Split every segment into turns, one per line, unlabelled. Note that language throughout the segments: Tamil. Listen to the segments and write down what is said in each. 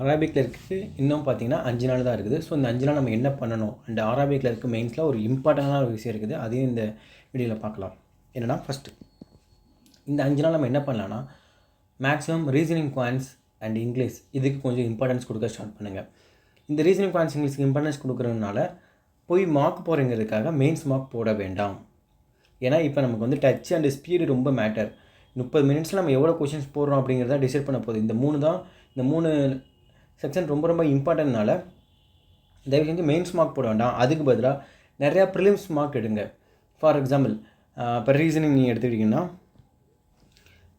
அரபிக் கிளர்க்கு இன்னும் பார்த்தீங்கன்னா 5 நாள் தான் இருக்குது. ஸோ இந்த 5 நாள் நம்ம என்ன பண்ணணும் அண்ட் அரபிக் கிளர்க்கு மெயின்ஸில் ஒரு இம்பார்ட்டண்டான ஒரு விஷயம் இருக்குது. அதையும் இந்த வீடியோவில் பார்க்கலாம். என்னென்னா ஃபஸ்ட்டு இந்த 5 நாள் நம்ம என்ன பண்ணலான்னா maximum reasoning quants and English இதுக்கு கொஞ்சம் இம்பார்ட்டன்ஸ் கொடுக்க ஸ்டார்ட் பண்ணுங்கள். இந்த ரீசனிங் குவான்ஸ் இங்கிலீஷ்க்கு இம்பார்ட்டன்ஸ் கொடுக்குறதுனால போய் மார்க் போகிறங்கிறதுக்காக மெயின்ஸ் மார்க் போட வேண்டாம். ஏன்னா இப்போ நமக்கு வந்து டச் அண்ட் ஸ்பீடு ரொம்ப மேட்டர். 30 மினிட்ஸில் நம்ம எவ்வளோ கொஷின்ஸ் போடுறோம் அப்படிங்கிறத டிசைட் பண்ண போகுது. இந்த மூணு செக்ஷன் ரொம்ப ரொம்ப இம்பார்ட்டன்ட்னால தயவு செஞ்சு மெயின்ஸ் மார்க் போட வேண்டாம். அதுக்கு பதிலாக நிறையா ப்ரிலிம்ஸ் மார்க் எடுங்க. ஃபார் எக்ஸாம்பிள் இப்போ ரீசனிங் நீங்கள் எடுத்துக்கிட்டிங்கன்னா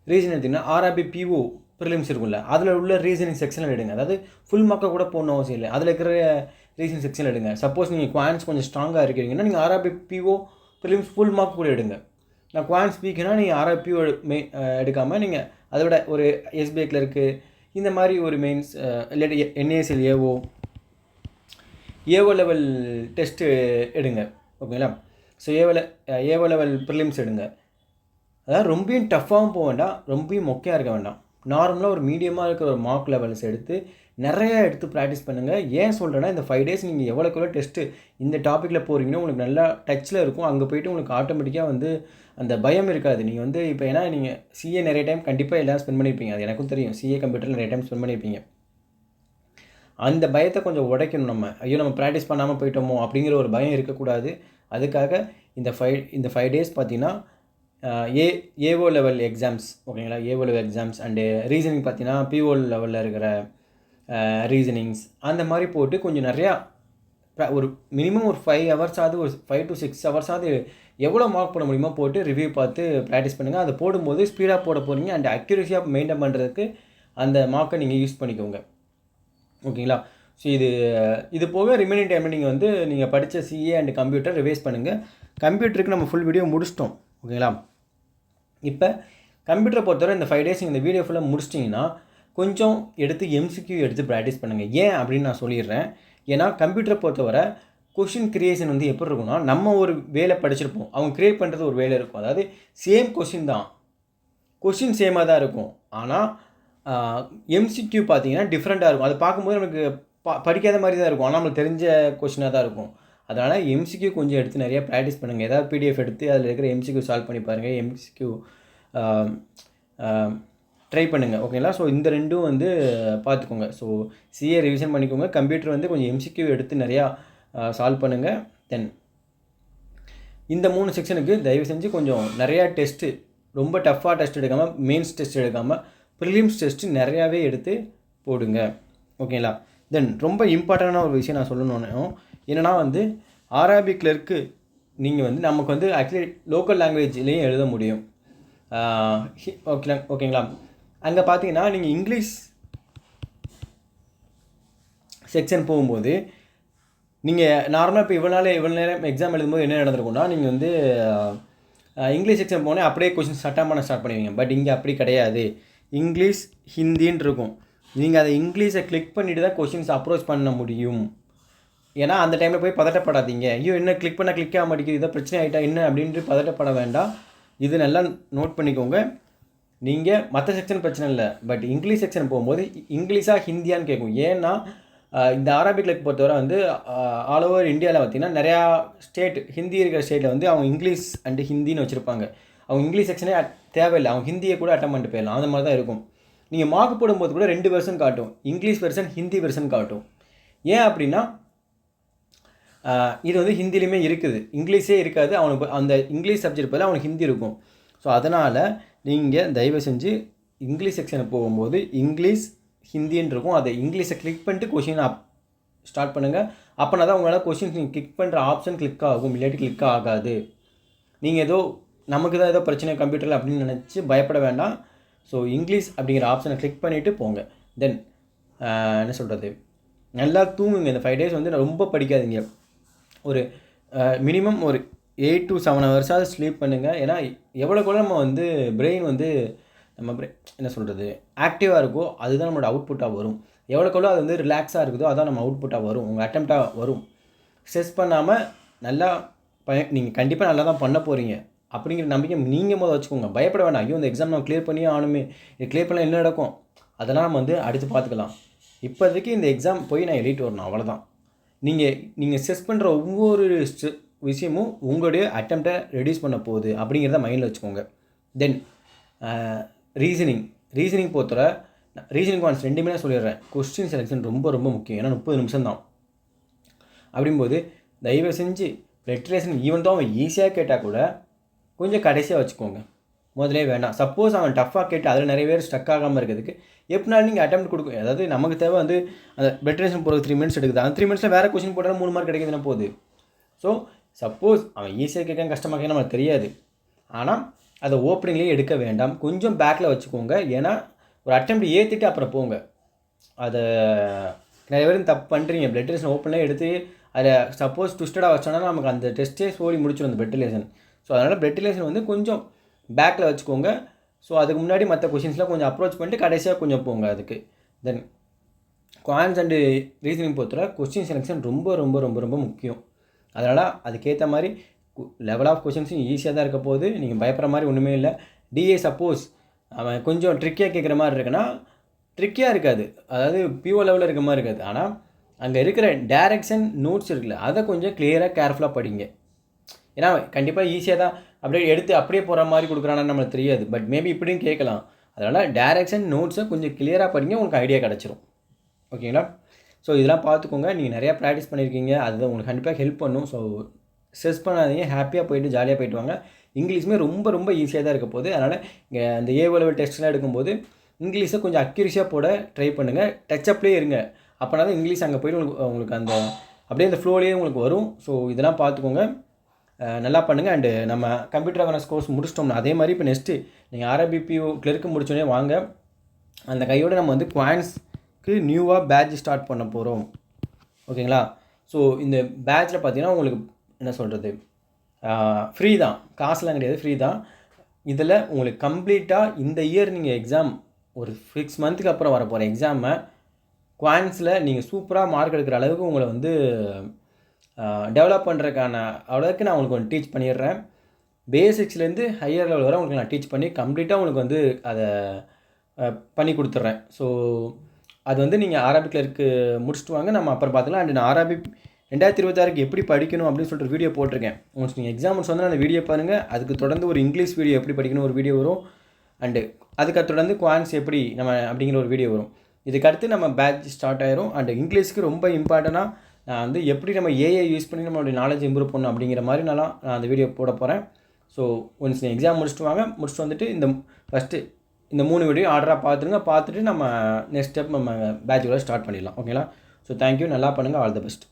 எடுத்திங்கன்னா ஆர்ஆர்பி பிஓ ப்ரிலிம்ஸ் இருக்கும்ல, அதில் உள்ள ரீசனிங் செக்ஷனில் எடுங்க. அதாவது ஃபுல் மார்க்கை கூட போடணும் அவசியம் இல்லை, அதில் இருக்கிற ரீசனிங் செக்ஷனில் எடுங்க. சப்போஸ் நீங்கள் குவான்ஸ் கொஞ்சம் ஸ்ட்ராங்காக இருக்கிறீங்கன்னா நீங்கள் RRB PO prelims full mark கூட எடுங்க. நான் குவான்ஸ் வீக்குன்னா நீங்கள் ஆர்ஆர்பி பிஓ எடுக்காமல் நீங்கள் அதை விட ஒரு எஸ்பிஐ கிளர்க்கு இந்த மாதிரி ஒரு மெயின்ஸ் இல்லாட்டி என்ஏஎஸ்எல் ஏஓ லெவல் டெஸ்ட்டு எடுங்க. ஓகேங்களா? ஸோ ஏஓ லெவல் ப்ரிலிம்ஸ் எடுங்க. அதாவது ரொம்பவும் டஃப்பாகவும் போக வேண்டாம், ரொம்பவும் மொக்கையாக இருக்க வேண்டாம். நார்மலாக ஒரு மீடியமாக இருக்கிற ஒரு மார்க் லெவல்ஸ் எடுத்து நிறையா எடுத்து ப்ராக்டிஸ் பண்ணுங்கள். ஏன் சொல்கிறேன்னா இந்த 5 டேஸ் நீங்கள் எவ்வளோக்குள்ள டெஸ்ட்டு இந்த டாப்பிக்கில் போகிறீங்கன்னா உங்களுக்கு நல்லா டச்சில் இருக்கும். அங்கே போய்ட்டு உங்களுக்கு ஆட்டோமேட்டிக்காக வந்து அந்த பயம் இருக்காது. நீங்கள் வந்து இப்போ ஏன்னா நீங்கள் சிஏ நிறைய டைம் கண்டிப்பாக எல்லாம் ஸ்பெண்ட் பண்ணியிருப்பீங்க, அது எனக்கும் தெரியும். சிஏ கம்ப்யூட்டரில் நிறைய டைம் ஸ்பெண்ட் பண்ணியிருப்பீங்க. அந்த பயத்தை கொஞ்சம் உடைக்கணும். நம்ம ப்ராக்டிஸ் பண்ணாமல் போயிட்டோமோ அப்படிங்கிற ஒரு பயம் இருக்கக்கூடாது. அதுக்காக இந்த 5 டேஸ் பார்த்தீங்கன்னா ஏஓ லெவல் எக்ஸாம்ஸ், ஓகேங்களா? AO level exams and reasoning பார்த்தீங்கன்னா பிஓ லெவலில் இருக்கிற ரீசனிங்ஸ் அந்த மாதிரி போட்டு கொஞ்சம் நிறையா ஒரு மினிமம் ஒரு 5 ஹவர்ஸாவது ஒரு 5 to 6 ஹவர்ஸாவது எவ்வளோ மார்க் பண்ண முடியுமோ போட்டு ரிவ்யூ பார்த்து ப்ராக்டிஸ் பண்ணுங்கள். அதை போடும்போது ஸ்பீடாக போட போகிறீங்க அண்ட் அக்யூரஸியாக மெயின்டைன் பண்ணுறதுக்கு அந்த மார்க்கை நீங்கள் யூஸ் பண்ணிக்கோங்க. ஓகேங்களா? ஸோ இது போக ரிமைனிங் டைமில் நீங்கள் வந்து நீங்கள் படித்த சிஏ அண்ட் கம்ப்யூட்டர் ரிவைஸ் பண்ணுங்கள். கம்ப்யூட்டருக்கு நம்ம ஃபுல் வீடியோ முடிச்சிட்டோம். ஓகேங்களா? இப்போ கம்ப்யூட்டரை பொறுத்தவரை இந்த 5 டேஸ் இந்த வீடியோ ஃபுல்லாக முடிச்சிட்டிங்கன்னா கொஞ்சம் எடுத்து எம்சிக்யூ எடுத்து ப்ராக்டிஸ் பண்ணுங்கள். ஏன் அப்படின்னு நான் சொல்லிடுறேன். ஏன்னா கம்ப்யூட்டரை பொறுத்தவரை கொஷின் க்ரியேஷன் வந்து எப்படி இருக்குன்னா, நம்ம ஒரு வேலை படிச்சிருப்போம், அவங்க க்ரியேட் பண்ணுறது ஒரு வேலை இருக்கும். அதாவது சேம் கொஷின் தான், கொஷின் சேமாக தான் இருக்கும். ஆனால் எம்சிக்யூ பார்த்தீங்கன்னா டிஃப்ரெண்ட்டாக இருக்கும். அதை பார்க்கும்போது நமக்கு படிக்காத மாதிரி தான் இருக்கும், ஆனால் நம்மளுக்கு தெரிஞ்ச கொஷினாக தான் இருக்கும். அதனால் எம்சிக்யூ கொஞ்சம் எடுத்து நிறையா ப்ராக்டிஸ் பண்ணுங்கள். ஏதாவது பிடிஎஃப் எடுத்து அதில் இருக்கிற எம்சிக்யூ சால்வ் பண்ணி பாருங்கள், எம்சிக்யூ ட்ரை பண்ணுங்கள். ஓகேங்களா? ஸோ இந்த ரெண்டும் வந்து பார்த்துக்கோங்க. ஸோ சிஏ ரிவிஷன் பண்ணிக்கோங்க, கம்ப்யூட்டர் வந்து கொஞ்சம் எம்சிக்யூ எடுத்து நிறையா சால்வ் பண்ணுங்கள். தென் இந்த 3 செக்ஷனுக்கு தயவு செஞ்சு கொஞ்சம் நிறையா டெஸ்ட்டு, ரொம்ப டஃப்பாக டெஸ்ட் எடுக்காமல், மெயின்ஸ் டெஸ்ட் எடுக்காமல் ப்ரிலிம்ஸ் டெஸ்ட்டு நிறையாவே எடுத்து போடுங்க. ஓகேங்களா? தென் ரொம்ப இம்பார்ட்டண்டான ஒரு விஷயம் நான் சொல்லணும். என்னென்னா வந்து அரபிக் கிளர்க்கு நீங்கள் வந்து நமக்கு வந்து ஆக்சுவலி லோக்கல் லாங்குவேஜ்லேயும் எழுத முடியும். ஓகேங்களா? அங்கே பார்த்தீங்கன்னா நீங்கள் இங்கிலீஷ் செக்ஷன் போகும்போது நீங்கள் நார்மலாக இப்போ இவ்வளோ நேரம் எக்ஸாம் எழுதும்போது என்ன நடந்திருக்கும்னா, நீங்கள் வந்து இங்கிலீஷ் செக்ஷன் போனே அப்படியே கொஷின் ஸ்டார்ட் பண்ணுவீங்க. பட் இங்கே அப்படி கிடையாது. இங்கிலீஷ் ஹிந்தின்னு இருக்கும். நீங்கள் அதை இங்கிலீஷை கிளிக் பண்ணிவிட்டு தான் கொஷின்ஸ் அப்ரோச் பண்ண முடியும். ஏன்னா அந்த டைமில் போய் பதட்டப்படாதீங்க. ஐயோ என்ன கிளிக் ஆக மாட்டேங்குது, இதை பிரச்சனை ஆகிட்டா என்ன அப்படின்ட்டு பதட்டப்பட வேண்டாம். இது நல்லா நோட் பண்ணிக்கோங்க. நீங்கள் மற்ற செக்ஷன் பிரச்சனை இல்லை, பட் இங்கிலீஷ் செக்ஷன் போகும்போது இங்கிலீஷாக ஹிந்தியான்னு கேட்கும். ஏன்னா இந்த அரபிக் கிளர்க் பொறுத்தவரை வந்து ஆல் ஓவர் இந்தியாவில் பார்த்திங்கன்னா நிறையா ஸ்டேட், ஹிந்தி இருக்கிற ஸ்டேட்டில் வந்து அவங்க இங்கிலீஷ் அண்டு ஹிந்தின்னு வச்சுருப்பாங்க. அவங்க இங்கிலீஷ் செக்ஷனே தேவையில்லை, அவங்க ஹிந்தியை கூட அட்டன் பண்ணிட்டு போயிடலாம். அந்த மாதிரி தான் இருக்கும். நீங்கள் மார்க் போடும்போது கூட 2 வெர்ஷன் காட்டும், இங்கிலீஷ் வெர்ஷன், ஹிந்தி வெர்ஷன் காட்டும். ஏன் அப்படின்னா இது வந்து ஹிந்திலையுமே இருக்குது, இங்கிலீஷே இருக்காது. அவனுக்கு அந்த இங்கிலீஷ் சப்ஜெக்ட் பதில் அவனுக்கு ஹிந்தி இருக்கும். ஸோ அதனால் நீங்கள் தயவு செஞ்சு இங்கிலீஷ் செக்ஷனை போகும்போது இங்கிலீஷ் ஹிந்தின்னு இருக்கும், அதை இங்கிலீஷை கிளிக் பண்ணிட்டு கொஷினை ஸ்டார்ட் பண்ணுங்கள். அப்போனா தான் உங்களால் கொஷின்ஸ் நீங்கள் கிளிக் பண்ணுற ஆப்ஷன் கிளிக் ஆகும், இல்லாட்டி கிளிக் ஆகாது. நீங்கள் ஏதோ நமக்கு தான் ஏதோ பிரச்சனை கம்ப்யூட்டரில் அப்படின்னு நினச்சி பயப்பட வேண்டாம். ஸோ இங்கிலீஷ் அப்படிங்கிற ஆப்ஷனை கிளிக் பண்ணிவிட்டு போங்க. தென் என்ன சொல்கிறது, நல்லா தூங்குங்க. இந்த 5 டேஸ் வந்து ரொம்ப படிக்காதீங்க. ஒரு மினிமம் ஒரு 8 to 7 ஹவர்ஸாவது ஸ்லீப் பண்ணுங்கள். ஏன்னா எவ்வளோக்குள்ள நம்ம வந்து பிரெயின் வந்து என்ன சொல்கிறது ஆக்டிவாக இருக்கோ அதுதான் நம்மளோட அவுட்புட்டாக வரும். எவ்வளோக்குள்ள அது வந்து ரிலாக்ஸாக இருக்குதோ அதான் நம்ம அவுட்புட்டாக வரும், உங்கள் அட்டெம்ப்டாக வரும். ஸ்ட்ரெஸ் பண்ணாமல் நல்லா நீங்கள் கண்டிப்பாக நல்லா தான் பண்ண போகிறீங்க அப்படிங்கிற நம்பிக்கை நீங்கள் முதல் வச்சுக்கோங்க. பயப்பட வேண்டாம். ஐயோ இந்த எக்ஸாம் நம்ம கிளியர் பண்ணியே ஆகணுமே, இது கிளியர் பண்ணால் என்ன நடக்கும், அதெல்லாம் நம்ம வந்து அடுத்து பார்த்துக்கலாம். இப்போதைக்கு இந்த எக்ஸாம் போய் நான் எழுதிட்டு வரணும், அவ்வளோதான். நீங்கள் செஸ் பண்ணுற ஒவ்வொரு விஷயமும் உங்களுடைய அட்டெம்ப்டை ரெடியூஸ் பண்ண போகுது அப்படிங்கிறத மைண்டில் வச்சுக்கோங்க. தென் ரீசனிங் பொறுத்தவரை ரீசனிங் ஒன்ஸ் 2மே நான் சொல்லிடுறேன். கொஸ்டின் செலெக்ஷன் ரொம்ப ரொம்ப முக்கியம். ஏன்னா 30 நிமிஷம் தான். அப்படிங்கும்போது தயவு செஞ்சு பிளட் ரிலேஷன் ஈவன் தான் அவன் ஈஸியாக கேட்டால் கூட கொஞ்சம் கடைசியாக வச்சுக்கோங்க, முதலே வேண்டாம். சப்போஸ் அவன் டஃப்பாக கேட்டு அதில் நிறைய பேர் ஸ்டக் ஆகாமல் இருக்கிறதுக்கு எப்படினாலும் நீங்கள் அட்டெம்ப்ட் கொடுக்கும். அதாவது நமக்கு தேவை வந்து அந்த பிளட் ரிலேஷன் போகிறது 3 மினிட்ஸ் எடுக்குது. அந்த 3 மினிட்ஸில் வேறு கொஸ்டின் போட்டாலும் 3 மார்க் கிடைக்குதுன்னா போகுது. ஸோ சப்போஸ் அவன் ஈஸியாக கேட்க கஷ்டமாக கேட்க நமக்கு தெரியாது, ஆனால் அதை ஓப்பனிங்லேயே எடுக்க வேண்டாம், கொஞ்சம் பேக்கில் வச்சுக்கோங்க. ஏன்னா ஒரு அட்டெம்ப்ட் ஏற்றிட்டு அப்புறம் போங்க. அதை நிறைய பேரும் தப்பு பண்ணுறீங்க. பிளட் ரிலேஷன் ஓப்பன்லேயே எடுத்து அதை சப்போஸ் ட்விஸ்டடாக வச்சோன்னா நமக்கு அந்த டெஸ்ட்டே சோடி முடிச்சிடும் அந்த பிளட் ரிலேஷன். ஸோ அதனால் பிளட் ரிலேஷன் வந்து கொஞ்சம் பேக்கில் வச்சுக்கோங்க. ஸோ அதுக்கு முன்னாடி மற்ற கொஷின்ஸ்லாம் கொஞ்சம் அப்ரோச் பண்ணிட்டு கடைசியாக கொஞ்சம் போங்க அதுக்கு. தென் குவான்ஸ் அண்டு ரீசனிங் பொறுத்தவரை கொஸ்டின் செலெக்ஷன் ரொம்ப ரொம்ப ரொம்ப ரொம்ப முக்கியம். அதனால் அதுக்கேற்ற மாதிரி லெவல் ஆஃப் கொஷின்ஸும் ஈஸியாக தான் இருக்க போகுது. நீங்கள் பயப்படுற மாதிரி ஒன்றுமே இல்லை. டிஏ சப்போஸ் அவன் கொஞ்சம் ட்ரிக்கியாக கேட்குற மாதிரி இருக்குன்னா ட்ரிக்கியாக இருக்காது, அதாவது பிஓ லெவலில் இருக்க மாதிரி இருக்காது. ஆனால் அங்கே இருக்கிற டைரக்ஷன் நோட்ஸ் இருக்குல்ல, அதை கொஞ்சம் கிளியராக கேர்ஃபுல்லாக படிங்க. ஏன்னா கண்டிப்பாக ஈஸியாக தான் அப்படியே எடுத்து அப்படியே போகிற மாதிரி கொடுக்குறான்னு நம்மளுக்கு தெரியாது. பட் மேபி இப்படியும் கேட்கலாம். அதனால் டைரக்ஷன் நோட்ஸை கொஞ்சம் கிளியராக படிங்க, உங்களுக்கு ஐடியா கிடச்சிரும். ஓகேங்களா? ஸோ இதெல்லாம் பார்த்துக்கோங்க. நீங்கள் நிறையா ப்ராக்டிஸ் பண்ணியிருக்கீங்க, அது உங்களுக்கு கண்டிப்பாக ஹெல்ப் பண்ணும். ஸோ ஸ்ட்ரெஸ் பண்ணாதீங்க, ஹாப்பியாக போயிட்டு ஜாலியாக போயிட்டு வாங்க. இங்கிலீஷுமே ரொம்ப ரொம்ப ஈஸியாக தான் இருக்க போகுது. அதனால் இங்கே அந்த ஏஓ லெவல் டெஸ்ட்லாம் எடுக்கும்போது இங்கிலீஷை கொஞ்சம் அக்யூரேசியாக போட ட்ரை பண்ணுங்கள். டச்சப்லேயே இருங்க. அப்போனா தான் இங்கிலீஷ் அங்கே போய்ட்டு உங்களுக்கு அந்த அப்படியே அந்த ஃப்ளோலேயே உங்களுக்கு வரும். ஸோ இதெல்லாம் பார்த்துக்கோங்க, நல்லா பண்ணுங்கள். அண்டு நம்ம கம்ப்யூட்டர் அவேர்னஸ் கோர்ஸ் முடிச்சிட்டோம்னா அதே மாதிரி இப்போ நெக்ஸ்ட்டு நீங்கள் ஆர்ஐபிபிஓ கிளர்க்கு முடிச்சோடனே வாங்க. அந்த கையோடு நம்ம வந்து குவான்ஸ்க்கு நியூவாக பேட்ச் ஸ்டார்ட் பண்ண போகிறோம். ஓகேங்களா? ஸோ இந்த பேட்சில் பார்த்தீங்கன்னா உங்களுக்கு என்ன சொல்கிறது, ஃப்ரீ தான், காசுலாம் கிடையாது, ஃப்ரீ தான். இதில் உங்களுக்கு கம்ப்ளீட்டாக இந்த இயர் நீங்கள் எக்ஸாம் ஒரு 6 மந்த்துக்கு அப்புறம் வர போகிற எக்ஸாமை குவான்ஸில் நீங்கள் சூப்பராக மார்க் எடுக்கிற அளவுக்கு உங்களை வந்து டெவலப் பண்ணுறதுக்கான அளவுக்கு நான் உங்களுக்கு டீச் பண்ணிடுறேன். பேசிக்ஸ்லேருந்து ஹையர் லெவல் வரை உங்களுக்கு நான் டீச் பண்ணி கம்ப்ளீட்டாக உங்களுக்கு வந்து அதை பண்ணி கொடுத்துட்றேன். ஸோ அது வந்து நீங்கள் ஆர்ஆர்பி கிளர்க்கு முடிச்சுட்டு வாங்க, நம்ம அப்புறம் பார்த்துக்கலாம். அண்ட் நான் ஆர்ஆர்பி 2026க்கு எப்படி படிக்கணும் அப்படின்னு சொல்லிட்டு வீடியோ போட்டிருக்கேன். உங்களுக்கு நீங்கள் எக்ஸாம்ஸ் வந்து அந்த வீடியோ பாருங்கள். அதுக்கு தொடர்ந்து ஒரு இங்கிலீஷ் வீடியோ எப்படி படிக்கணும் ஒரு வீடியோ வரும். அண்டு அதுக்கு தொடர்ந்து குவான்ஸ் எப்படி நம்ம அப்படிங்கிற ஒரு வீடியோ வரும். இதுக்கடுத்து நம்ம பேட்ச் ஸ்டார்ட் ஆயிரும். அண்ட் இங்கிலீஷ்க்கு ரொம்ப இம்பார்ட்டண்ட்டாக நான் வந்து எப்படி நம்ம ஏஐ யூஸ் பண்ணி நம்மளுடைய நாலேஜ் இம்ப்ரூவ் பண்ணணும் அப்படிங்கிற மாதிரி நான் அந்த வீடியோ போட போகிறேன். ஸோ ஒன்ஸ் நீங்கள் எக்ஸாம் முடிச்சுட்டு வாங்க, முடிச்சுட்டு வந்துட்டு இந்த 3 வீடியோ ஆர்டராக பார்த்துட்டு நம்ம நெக்ஸ்ட் ஸ்டெப் நம்ம பேட்ச் ஸ்டார்ட் பண்ணிடலாம். ஓகேங்களா? ஸோ தேங்க்யூ, நல்லா பண்ணுங்கள், ஆல் தி பெஸ்ட்.